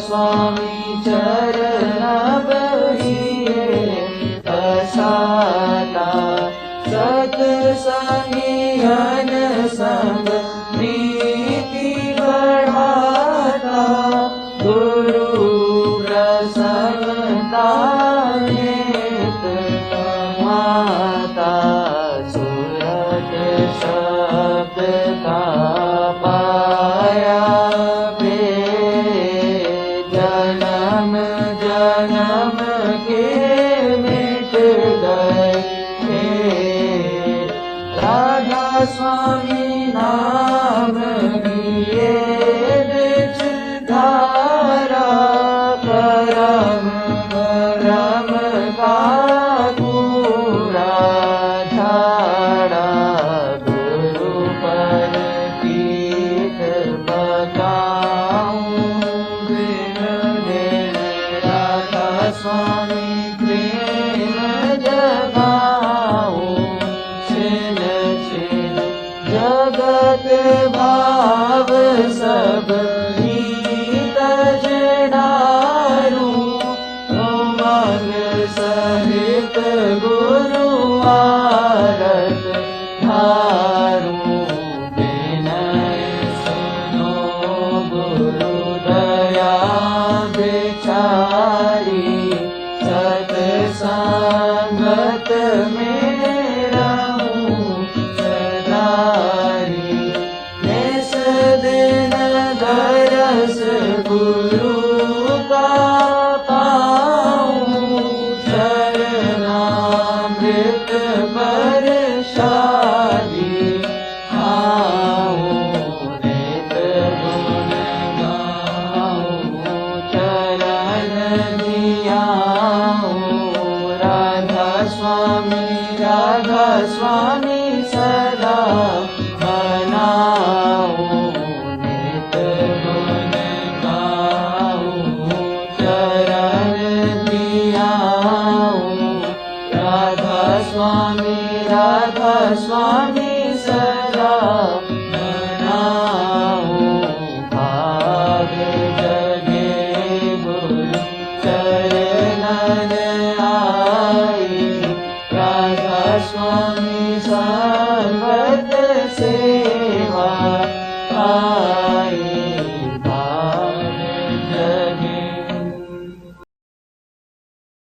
स्वामी चरण बहिए असाता सत्संगियन संग प्रीति बढ़ाता गुरु प्रसन्नता नित कमाता सूरत शब्द का पाया जन्म जन्म के मिट गए राधा स्वामी नाम लिए बिच धारा करम करम का पूरा झाड़ा गुरु पर कीत बताऊं बिन दिन राधा स्वामी प्रेम जगाऊं छिन छिन जगत भाव सब तजडारूं उमंग सहित गुरु आरत धारूं विनय सुनो गुरु दया बिचारी सत्संगत में रहूं सदारी निस दिन दरस गुरु का पाऊं शरणामृत परसादी खाऊं नित गुण गाऊं चरण धियाऊं राधा स्वामी सदा मनाऊं नित गुण गाऊं चरण धियाऊं राधा स्वामी सदा